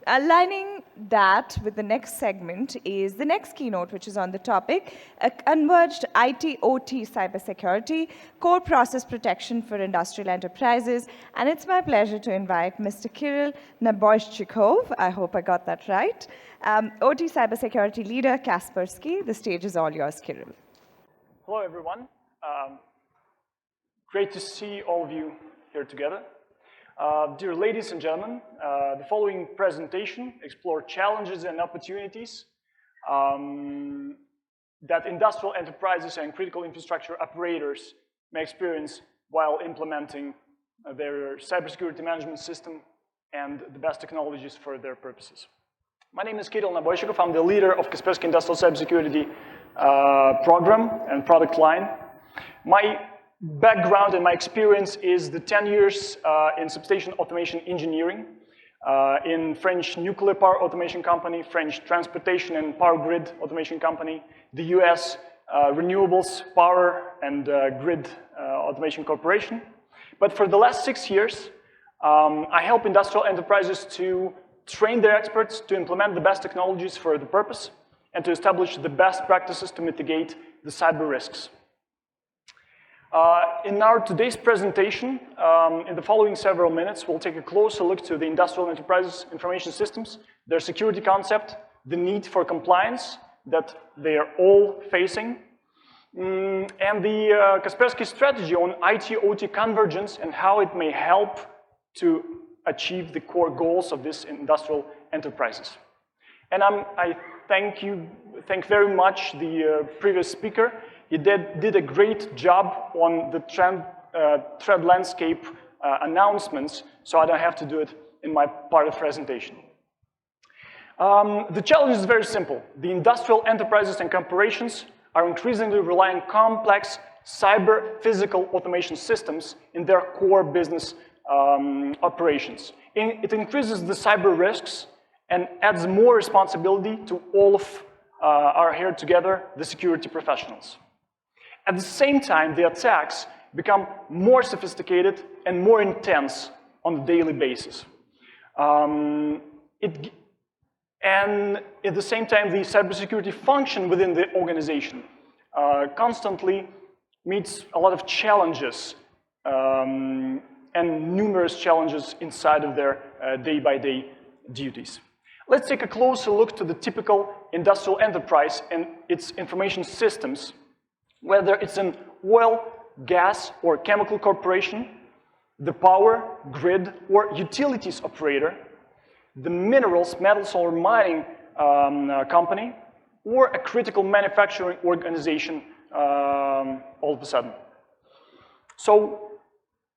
Aligning that with the next segment is the next keynote, which is on the topic, a converged IT/OT cybersecurity, core process protection for industrial enterprises. And it's my pleasure to invite Mr. Kirill Naboychikov. I hope I got that right. OT cybersecurity leader, Kaspersky. The stage is all yours, Kirill. Hello, everyone. Great to see all of you here together. Dear ladies and gentlemen, the following presentation explores challenges and opportunities that industrial enterprises and critical infrastructure operators may experience while implementing their cybersecurity management system and the best technologies for their purposes. My name is Kirill Naboychikov. I'm the leader of Kaspersky Industrial Cybersecurity program and product line. My background and my experience is the 10 years in substation automation engineering in French nuclear power automation company, French transportation and power grid automation company, the US renewables power and grid automation corporation. But for the last 6 years, I help industrial enterprises to train their experts to implement the best technologies for the purpose and to establish the best practices to mitigate the cyber risks. In our today's presentation, in the following several minutes, we'll take a closer look to the industrial enterprises information systems, their security concept, the need for compliance that they are all facing, and the Kaspersky strategy on IT/OT convergence and how it may help to achieve the core goals of these industrial enterprises. And I thank very much the previous speaker. He did a great job on the threat landscape announcements, so I don't have to do it in my part of the presentation. The challenge is very simple. The industrial enterprises and corporations are increasingly relying on complex cyber-physical automation systems in their core business operations. It increases the cyber risks and adds more responsibility to all of our here together, the security professionals. At the same time, the attacks become more sophisticated and more intense on a daily basis. And at the same time, the cybersecurity function within the organization constantly meets a lot of challenges and numerous challenges inside of their day-by-day duties. Let's take a closer look to the typical industrial enterprise and its information systems, whether it's an oil, gas, or chemical corporation, the power, grid, or utilities operator, the minerals, metals, or mining company, or a critical manufacturing organization all of a sudden. So,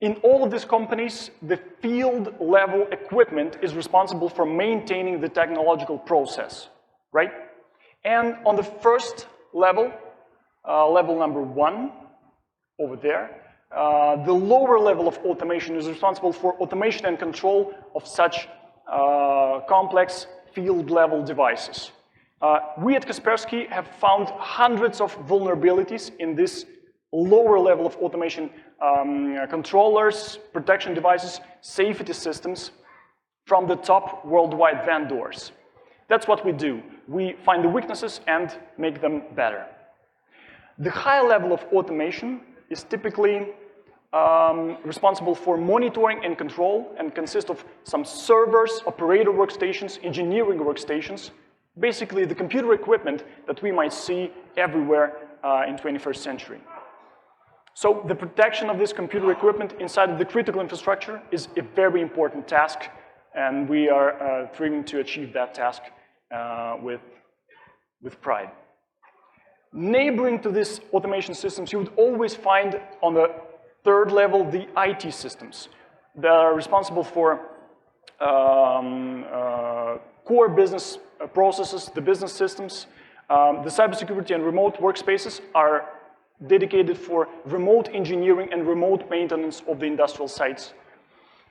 in all of these companies, the field-level equipment is responsible for maintaining the technological process, right? And on the first level, level number 1, over there, the lower level of automation is responsible for automation and control of such complex field-level devices. We at Kaspersky have found hundreds of vulnerabilities in this lower level of automation controllers, protection devices, safety systems from the top worldwide vendors. That's what we do. We find the weaknesses and make them better. The high level of automation is typically responsible for monitoring and control and consists of some servers, operator workstations, engineering workstations, basically the computer equipment that we might see everywhere in 21st century. So the protection of this computer equipment inside of the critical infrastructure is a very important task, and we are trying to achieve that task with pride. Neighboring to these automation systems, you would always find on the third level the IT systems that are responsible for core business processes, the business systems. The cybersecurity and remote workspaces are dedicated for remote engineering and remote maintenance of the industrial sites.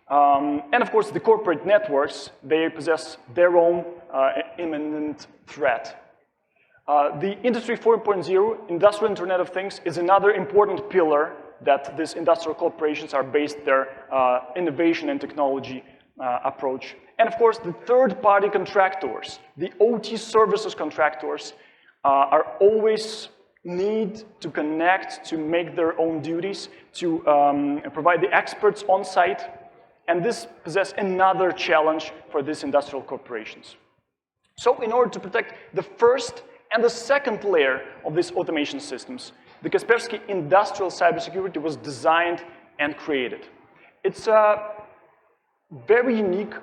And of course, the corporate networks, they possess their own imminent threat. The Industry 4.0, Industrial Internet of Things, is another important pillar that these industrial corporations are based their innovation and technology approach. And of course, the third-party contractors, the OT services contractors, are always need to connect, to make their own duties, to provide the experts on site. And this possesses another challenge for these industrial corporations. So in order to protect the first and the second layer of these automation systems, the Kaspersky Industrial Cybersecurity was designed and created. It's a very unique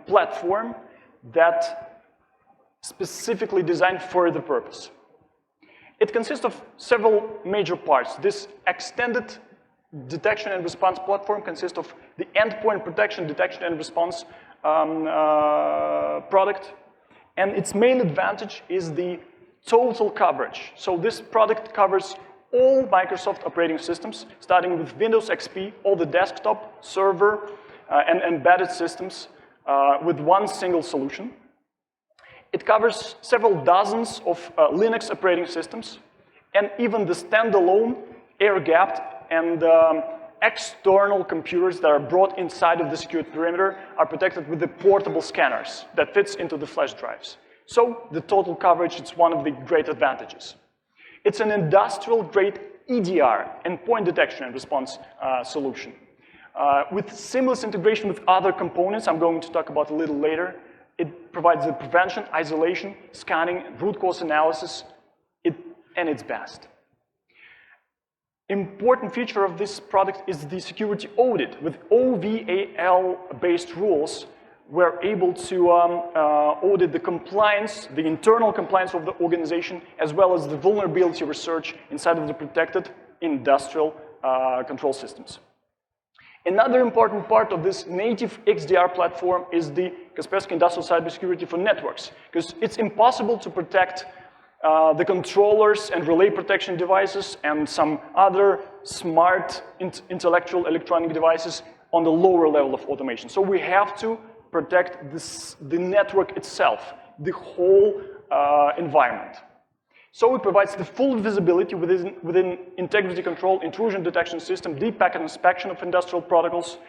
platform that specifically designed for the purpose. It consists of several major parts. This extended detection and response platform consists of the endpoint protection, detection and response product. And its main advantage is the total coverage. So this product covers all Microsoft operating systems, starting with Windows XP, all the desktop, server, and embedded systems with one single solution. It covers several dozens of Linux operating systems, and even the standalone, air-gapped, and external computers that are brought inside of the secured perimeter are protected with the portable scanners that fits into the flash drives. So the total coverage is one of the great advantages. It's an industrial-grade EDR, endpoint detection and response solution. With seamless integration with other components I'm going to talk about a little later. It provides the prevention, isolation, scanning, root cause analysis, and it's best. Important feature of this product is the security audit. With OVAL-based rules, we're able to audit the compliance, the internal compliance of the organization, as well as the vulnerability research inside of the protected industrial control systems. Another important part of this native XDR platform is the Kaspersky Industrial Cybersecurity for networks, because it's impossible to protect the controllers and relay protection devices and some other smart intellectual electronic devices on the lower level of automation. So we have to protect the network itself, the whole environment. So it provides the full visibility within integrity control, intrusion detection system, deep packet inspection of industrial protocols,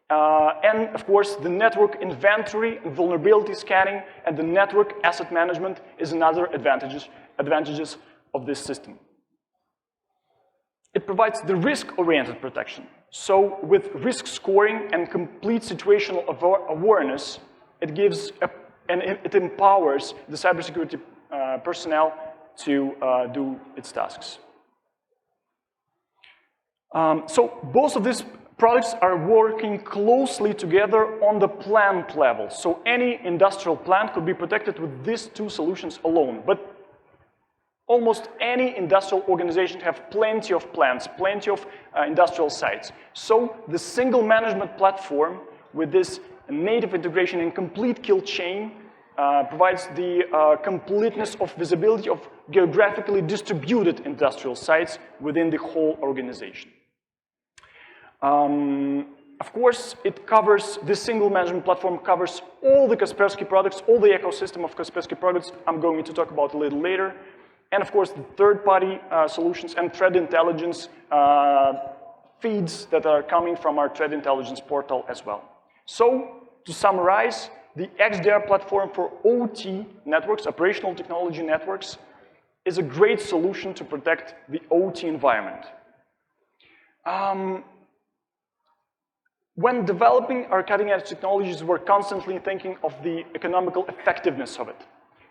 and of course the network inventory and vulnerability scanning and the network asset management is another advantages of this system. It provides the risk-oriented protection. So with risk scoring and complete situational awareness, it gives and it empowers the cybersecurity personnel to do its tasks. So both of these products are working closely together on the plant level. So any industrial plant could be protected with these two solutions alone. But almost any industrial organization have plenty of plants, plenty of industrial sites. So the single management platform with this native integration and complete kill chain provides the completeness of visibility of geographically distributed industrial sites within the whole organization. Of course, it covers, this single management platform covers all the Kaspersky products, all the ecosystem of Kaspersky products I'm going to talk about a little later. And of course, the third-party solutions and threat intelligence feeds that are coming from our threat intelligence portal as well. So, to summarize, the XDR platform for OT networks, operational technology networks, is a great solution to protect the OT environment. When developing our cutting-edge technologies, we're constantly thinking of the economical effectiveness of it.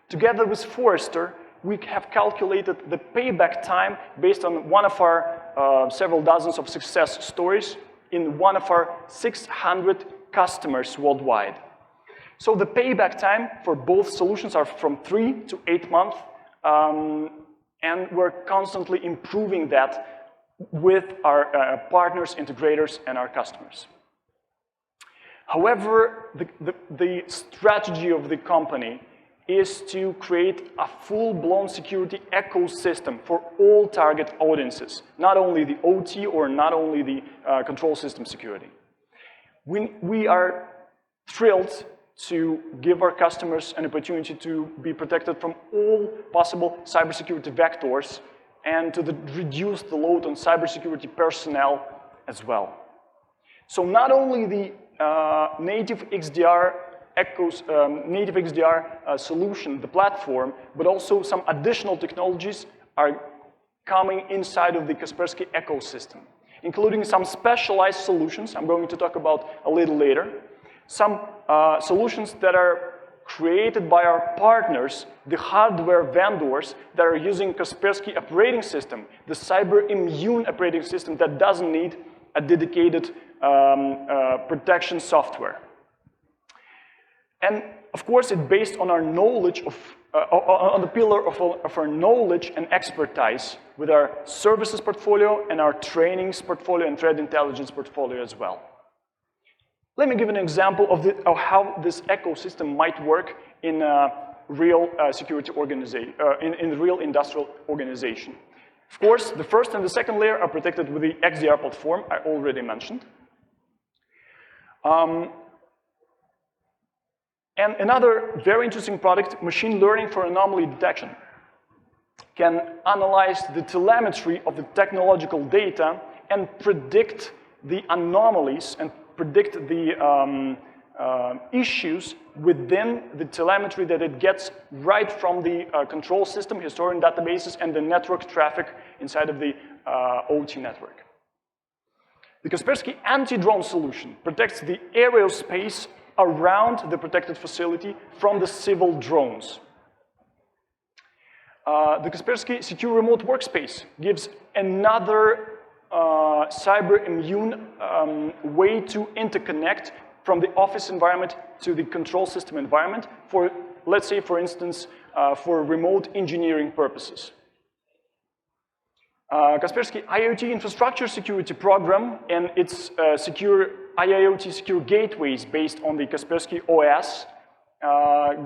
Together with Forrester, we have calculated the payback time based on one of our several dozens of success stories in one of our 600 customers worldwide. So the payback time for both solutions are from 3 to 8 months, and we're constantly improving that with our partners, integrators, and our customers. However, the strategy of the company is to create a full-blown security ecosystem for all target audiences, not only the OT or not only the control system security. We are thrilled to give our customers an opportunity to be protected from all possible cybersecurity vectors and to reduce the load on cybersecurity personnel as well. So not only the native XDR solution, the platform, but also some additional technologies are coming inside of the Kaspersky ecosystem, including some specialized solutions I'm going to talk about a little later, some solutions that are created by our partners, the hardware vendors that are using Kaspersky operating system, the cyber immune operating system that doesn't need a dedicated protection software. And of course, it's based on our knowledge of, on the pillar of our knowledge and expertise with our services portfolio and our trainings portfolio and threat intelligence portfolio as well. Let me give an example of how this ecosystem might work in a real security organization, in a real industrial organization. Of course, the first and the second layer are protected with the XDR platform I already mentioned. And another very interesting product, machine learning for anomaly detection, can analyze the telemetry of the technological data and predict the anomalies and predict the issues within the telemetry that it gets right from the control system, historian databases, and the network traffic inside of the OT network. The Kaspersky anti-drone solution protects the aerospace around the protected facility from the civil drones. The Kaspersky Secure Remote Workspace gives another cyber immune way to interconnect from the office environment to the control system environment for, let's say, for instance, for remote engineering purposes. Kaspersky IoT infrastructure security program and its secure IoT secure gateways based on the Kaspersky OS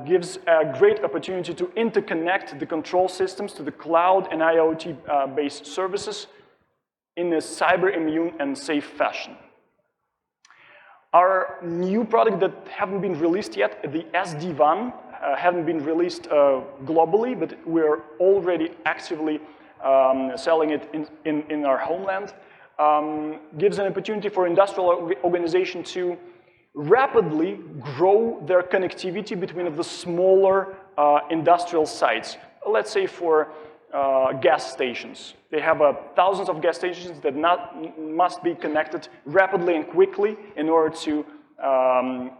gives a great opportunity to interconnect the control systems to the cloud and IoT-based services in a cyber immune and safe fashion. Our new product that haven't been released yet, the SD-WAN, haven't been released globally, but we're already actively selling it in our homeland, gives an opportunity for industrial organization to rapidly grow their connectivity between the smaller industrial sites. Let's say for gas stations. They have thousands of gas stations that must be connected rapidly and quickly in order to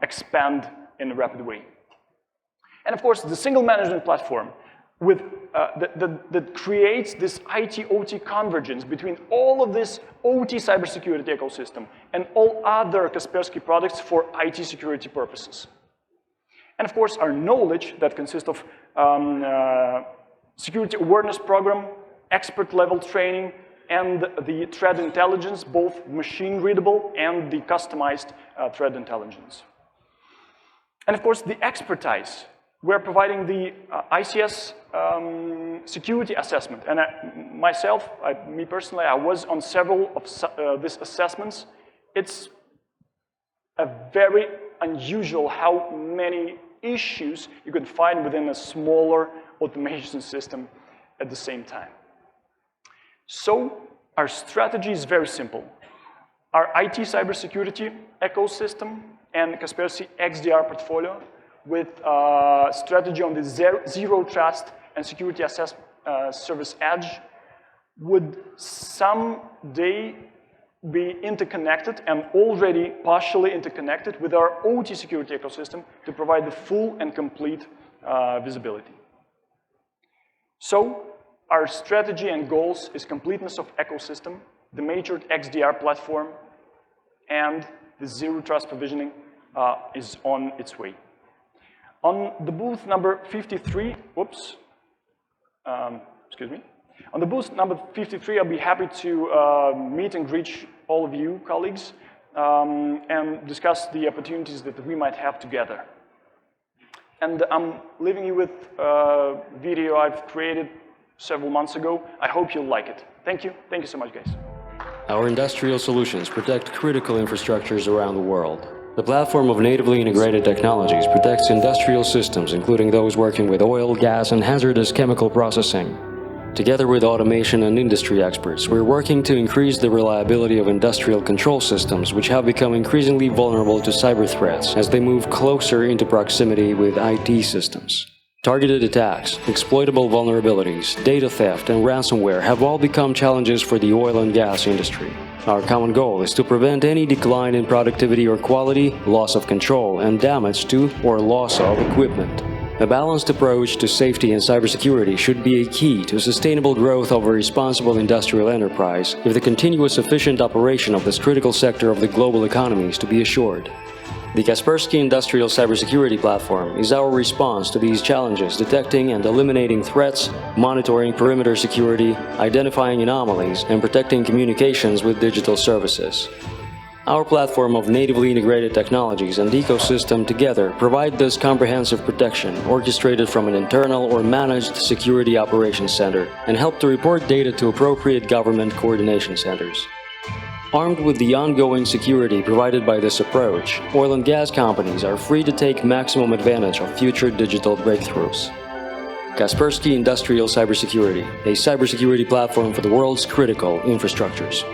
expand in a rapid way. And of course, the single management platform with, that creates this IT-OT convergence between all of this OT cybersecurity ecosystem and all other Kaspersky products for IT security purposes. And of course, our knowledge that consists of security awareness program, expert level training, and the threat intelligence, both machine readable and the customized threat intelligence. And of course, the expertise. We're providing the AISS security assessment. And me personally, I was on several of these assessments. It's a very unusual how many issues you can find within a smaller automation system at the same time. So our strategy is very simple. Our IT cybersecurity ecosystem and Kaspersky XDR portfolio with strategy on the zero trust and security service edge would someday be interconnected and already partially interconnected with our OT security ecosystem to provide the full and complete visibility. So our strategy and goals is completeness of ecosystem, the matured XDR platform, and the zero trust provisioning is on its way. On the booth number 53, excuse me. On the booth number 53, I'll be happy to meet and greet all of you colleagues and discuss the opportunities that we might have together. And I'm leaving you with a video I've created several months ago. I hope you'll like it. Thank you. Thank you so much, guys. Our industrial solutions protect critical infrastructures around the world. The platform of natively integrated technologies protects industrial systems, including those working with oil, gas, and hazardous chemical processing. Together with automation and industry experts, we're working to increase the reliability of industrial control systems, which have become increasingly vulnerable to cyber threats as they move closer into proximity with IT systems. Targeted attacks, exploitable vulnerabilities, data theft, and ransomware have all become challenges for the oil and gas industry. Our common goal is to prevent any decline in productivity or quality, loss of control, and damage to or loss of equipment. A balanced approach to safety and cybersecurity should be a key to sustainable growth of a responsible industrial enterprise if the continuous efficient operation of this critical sector of the global economy is to be assured. The Kaspersky Industrial Cybersecurity Platform is our response to these challenges, detecting and eliminating threats, monitoring perimeter security, identifying anomalies, and protecting communications with digital services. Our platform of natively integrated technologies and ecosystem together provide this comprehensive protection orchestrated from an internal or managed security operations center and help to report data to appropriate government coordination centers. Armed with the ongoing security provided by this approach, oil and gas companies are free to take maximum advantage of future digital breakthroughs. Kaspersky Industrial Cybersecurity, a cybersecurity platform for the world's critical infrastructures.